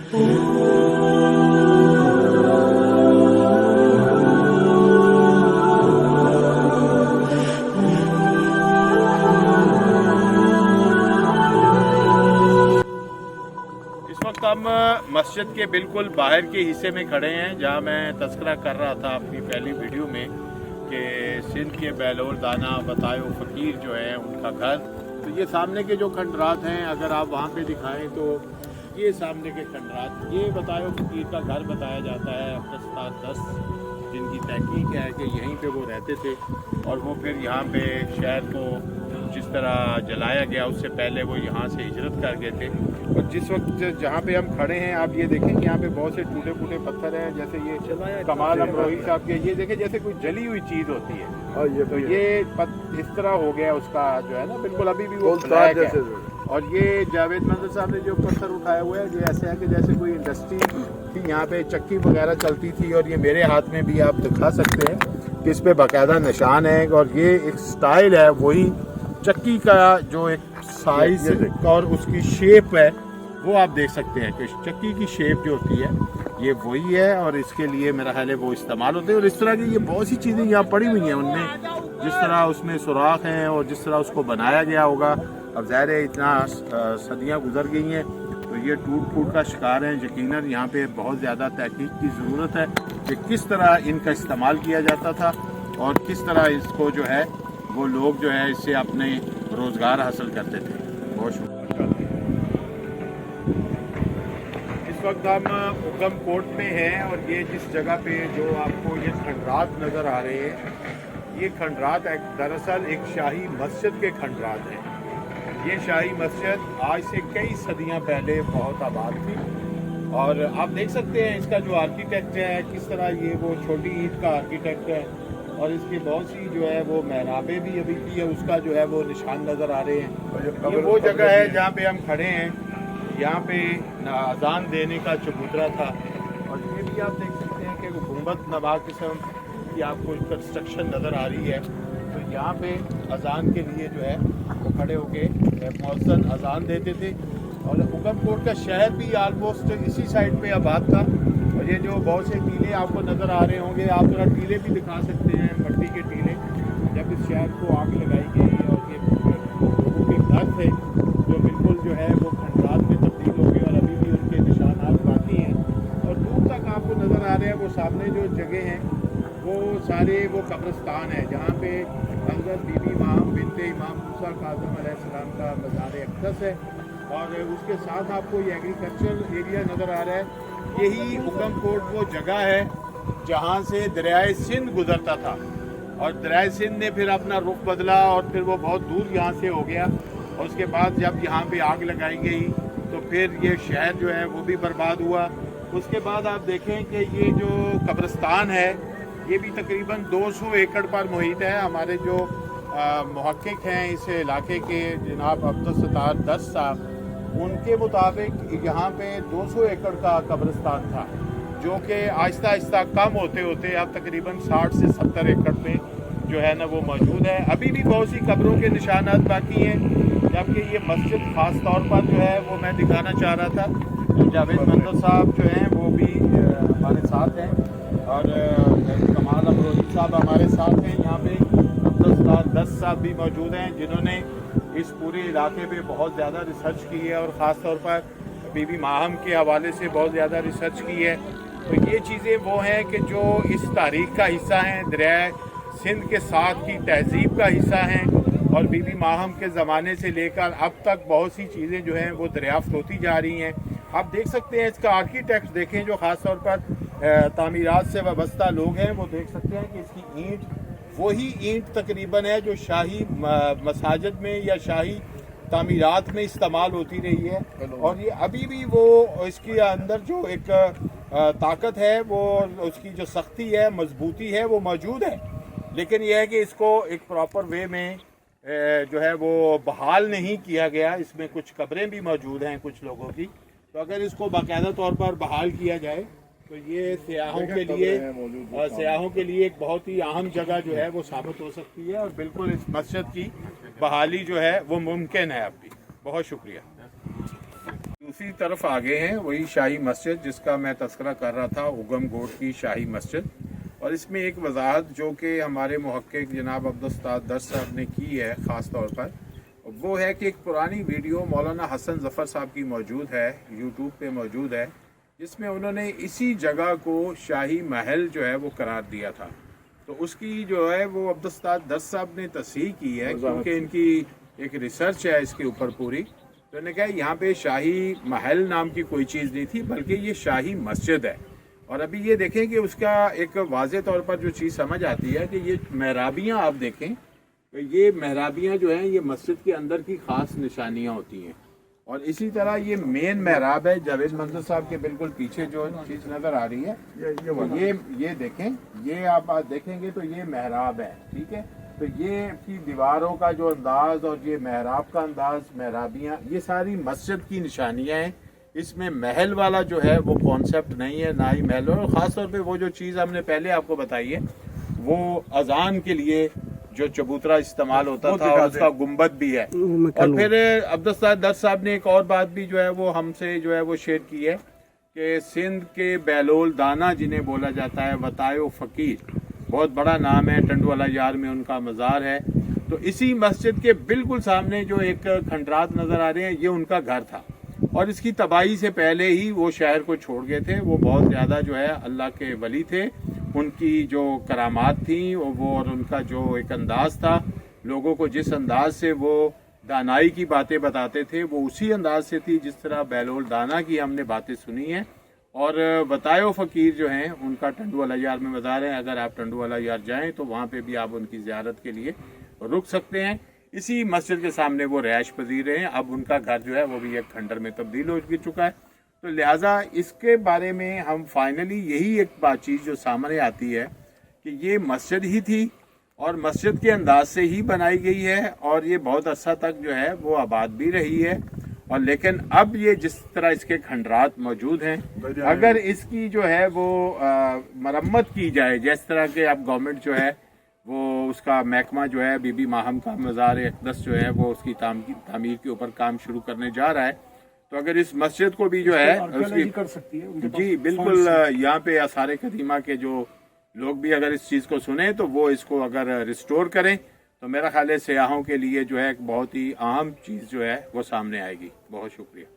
हम मस्जिद के बिल्कुल बाहर के हिस्से में खड़े हैं, जहां मैं तस्करा कर रहा था अपनी पहली वीडियो में कि सिंध के बेलोर दाना बतायो फ़कीर जो है उनका घर। तो ये सामने के जो खंडरात हैं, अगर आप वहां पे दिखाएं तो ये सामने के खंडरात, ये बतायो फ़कीर का घर बताया जाता है। अफगस्तान 10 जिनकी तहकीक है कि यहीं पे वो रहते थे और वो फिर यहाँ पे शहर को जिस तरह जलाया गया उससे पहले वो यहाँ से हिजरत कर गए थे। और जिस वक्त जहाँ पे हम खड़े हैं आप ये देखें कि यहाँ पे बहुत से टूटे फूटे पत्थर हैं, जैसे ये कमाल अमरोही साहब के, ये देखें जैसे कोई जली हुई चीज़ होती है। तो ये इस तरह हो गया उसका जो है ना, बिल्कुल अभी भी वो ब्लैक है। और ये जावेद मंजर साहब ने जो पत्थर उठाया हुआ है, ये ऐसे है कि जैसे कोई इंडस्ट्री थी, यहाँ पे चक्की वगैरह चलती थी। और ये मेरे हाथ में भी आप दिखा सकते हैं कि इस पर बाकायदा निशान है। और ये एक स्टाइल है वही चक्की का, जो एक साइज और उसकी शेप है वो आप देख सकते हैं कि चक्की की शेप जो होती है ये वही है। और इसके लिए मेरा ख्याल है वो इस्तेमाल होते हैं। और इस तरह की ये बहुत सी चीज़ें यहाँ पड़ी हुई हैं, उनमें जिस तरह उसमें सुराख हैं और जिस तरह उसको बनाया गया होगा। अब ज़ाहिर है इतना सदियाँ गुजर गई हैं तो ये टूट फूट का शिकार हैं। यकीनन यहाँ पे बहुत ज़्यादा तहकीक की ज़रूरत है कि किस तरह इनका इस्तेमाल किया जाता था और किस तरह इसको जो है वो लोग जो है इससे अपने रोज़गार हासिल करते थे। बहुत शुक्रिया। इस वक्त हम उकम कोट में हैं और ये जिस जगह पे जो आपको ये खंडरात नज़र आ रहे हैं, ये खंडरात दरअसल एक शाही मस्जिद के खंडरात हैं। ये शाही मस्जिद आज से कई सदियां पहले बहुत आबाद थी। और आप देख सकते हैं इसका जो आर्किटेक्ट है, किस तरह ये वो छोटी ईंट का आर्किटेक्ट है। और इसकी बहुत सी जो है वो महराबें भी अभी भी है, उसका जो है वो निशान नज़र आ रहे हैं। ये वो जगह है जहाँ पे हम खड़े हैं। यहाँ पे अजान देने का चबूतरा था। और ये भी आप देख सकते हैं कि गुंबद नवा किस्म की आपको कंस्ट्रक्शन नज़र आ रही है। तो यहाँ पे अजान के लिए जो है वो खड़े होके मौज़न अजान देते थे। और उकम कोट का शहर भी आलमोस्ट इसी साइड पे आबाद था। और ये जो बहुत से टीले आपको नज़र आ रहे होंगे, आप जरा टीले भी दिखा सकते हैं, मट्टी के टीले। जब इस शहर को आग लगाई गई और ये लोगों के घर थे जो बिल्कुल जो है वो खंडरात में तब्दील हो गए और अभी भी उनके निशानात बाकी हैं। और दूर तक आपको नज़र आ रहे हैं वो सामने जो जगह हैं वो सारे वो कब्रिस्तान है, जहाँ पे हज़रत बीबी इमाम बिनते इमाम मूसा काज़िम अलैहिस्सलाम का मज़ार अक़दस है। और उसके साथ आपको ये एग्रीकल्चर एरिया नज़र आ रहा है। यही उकम कोट वो जगह है जहाँ से दरियाए सिंध गुजरता था। और दरियाए सिंध ने फिर अपना रुख बदला और फिर वो बहुत दूर यहाँ से हो गया। और उसके बाद जब यहाँ पे आग लगाई गई तो फिर ये शहर जो है वो भी बर्बाद हुआ। उसके बाद आप देखें कि ये जो कब्रिस्तान है ये भी तकरीबन 200 एकड़ पर मुहित है। हमारे जो मुहक्किक हैं इस इलाके के जनाब अब्दुलसत्तार 10 साहब, उनके मुताबिक यहाँ पे 200 एकड़ का कब्रिस्तान था, जो कि आहिस्ता आहिस्ता कम होते होते अब तकरीबन 60 से 70 एकड़ पे जो है ना वो मौजूद है। अभी भी बहुत सी कब्रों के निशानात बाकी हैं, जबकि ये मस्जिद ख़ास तौर पर जो है वो मैं दिखाना चाह रहा था। तो जावेद मंजर साहब जो हैं वो भी हमारे साथ हैं और कमाल अमरोही साहब हमारे साथ हैं। यहाँ पे अब्दुलसत्तार 10 साहब भी मौजूद हैं जिन्होंने इस पूरे इलाके पे बहुत ज़्यादा रिसर्च की है और ख़ास तौर पर बीबी माहम के हवाले से बहुत ज़्यादा रिसर्च की है। तो ये चीज़ें वो हैं कि जो इस तारीख़ का हिस्सा हैं, दरिया सिंध के साथ की तहज़ीब का हिस्सा हैं। और बीबी माहम के ज़माने से लेकर अब तक बहुत सी चीज़ें जो हैं वो दरियाफ़्त होती जा रही हैं। आप देख सकते हैं इसका आर्किटेक्ट देखें, जो ख़ास तौर पर तामीरात से वाबस्ता लोग हैं वो देख सकते हैं कि इसकी ईंट वही ईंट तकरीबन है जो शाही मसाजिद में या शाही तामीरात में इस्तेमाल होती रही है। और ये अभी भी वो इसके अंदर जो एक ताकत है, वो उसकी जो सख्ती है, मजबूती है, वो मौजूद है। लेकिन यह है कि इसको एक प्रॉपर वे में जो है वो बहाल नहीं किया गया। इसमें कुछ कब्रें भी मौजूद हैं कुछ लोगों की। तो अगर इसको बाकायदा तौर पर बहाल किया जाए तो ये सयाहों के लिए एक बहुत ही अहम जगह जो है वो साबित हो सकती है। और बिल्कुल इस मस्जिद की बहाली जो है वो मुमकिन है। अब भी बहुत शुक्रिया। इसी तरफ आगे हैं वही शाही मस्जिद जिसका मैं तस्करा कर रहा था, उगम कोट की शाही मस्जिद। और इसमें एक वजाहत जो कि हमारे मुहक्किक जनाब अब्दुल दर साहब ने की है ख़ास तौर पर, वो है कि एक पुरानी वीडियो मौलाना हसन ज़फ़र साहब की मौजूद है, यूट्यूब पे मौजूद है, जिसमें उन्होंने इसी जगह को शाही महल जो है वो करार दिया था। तो उसकी जो है वो अब्दुल दर साहब ने तस्हीह की है, क्योंकि इनकी एक रिसर्च है इसके ऊपर पूरी। तो उन्होंने कहा यहाँ पे शाही महल नाम की कोई चीज़ नहीं थी, बल्कि ये शाही मस्जिद है। और अभी ये देखें कि उसका एक वाज़े तौर पर जो चीज़ समझ आती है कि ये मेहराबियाँ आप देखें, तो ये मेहराबियाँ जो हैं ये मस्जिद के अंदर की ख़ास निशानियाँ होती हैं। और इसी तरह ये मेन मेहराब है, जावेद मंजर साहब के बिल्कुल पीछे जो चीज़ नज़र आ रही है ये देखें, ये आप देखेंगे तो ये मेहराब है, ठीक है। तो ये की दीवारों का जो अंदाज और ये मेहराब का अंदाज, मेहराबियाँ, ये सारी मस्जिद की निशानियाँ हैं। इसमें महल वाला जो है वो कॉन्सेप्ट नहीं है, ना ही महल। और ख़ास तौर पे वो जो चीज़ हमने पहले आपको बताई है, वो अजान के लिए जो चबूतरा इस्तेमाल होता था, और उसका गुंबद भी है। और फिर अब्दुल दर साहब ने एक और बात भी जो है वो हमसे जो है वो शेयर की है कि सिंध के बैलोल दाना जिन्हें बोला जाता है, वतायो फ़कीर, बहुत बड़ा नाम है, टंडवाला यार में उनका मज़ार है। तो इसी मस्जिद के बिल्कुल सामने जो एक खंडरात नज़र आ रहे हैं, ये उनका घर था। और इसकी तबाही से पहले ही वो शहर को छोड़ गए थे। वो बहुत ज़्यादा जो है अल्लाह के वली थे, उनकी जो करामात थी वो, और उनका जो एक अंदाज़ था, लोगों को जिस अंदाज से वो दानाई की बातें बताते थे, वो उसी अंदाज से थी जिस तरह बैलोल दाना की हमने बातें सुनी हैं। और बतायो फ़कीर जो हैं उनका टंडवाला यार में मज़ार है। अगर आप टंडवाला यार जाएँ तो वहाँ पे भी आप उनकी ज़ियारत के लिए रुक सकते हैं। इसी मस्जिद के सामने वो रिहाइश पजीर हैं। अब उनका घर जो है वो भी एक खंडर में तब्दील हो चुका है। तो लिहाजा इसके बारे में हम फाइनली यही एक बात चीज़ जो सामने आती है कि ये मस्जिद ही थी और मस्जिद के अंदाज से ही बनाई गई है, और ये बहुत अर्सा तक जो है वो आबाद भी रही है। और लेकिन अब ये जिस तरह इसके खंडरात मौजूद हैं, अगर इसकी जो है वो मरम्मत की जाए, जिस तरह के अब गवर्नमेंट जो है वो उसका महकमा जो है बीबी माहम का मज़ार अक़दस जो है वो उसकी तामीर के ऊपर काम शुरू करने जा रहा है, तो अगर इस मस्जिद को भी जो है उसकी कर सकती है जी बिल्कुल, यहाँ पे आसार कदीमा के जो लोग भी अगर इस चीज़ को सुने तो वो इसको अगर रिस्टोर करें, तो मेरा ख्याल है सयाहों के लिए जो है एक बहुत ही अहम चीज़ जो है वो सामने आएगी। बहुत शुक्रिया।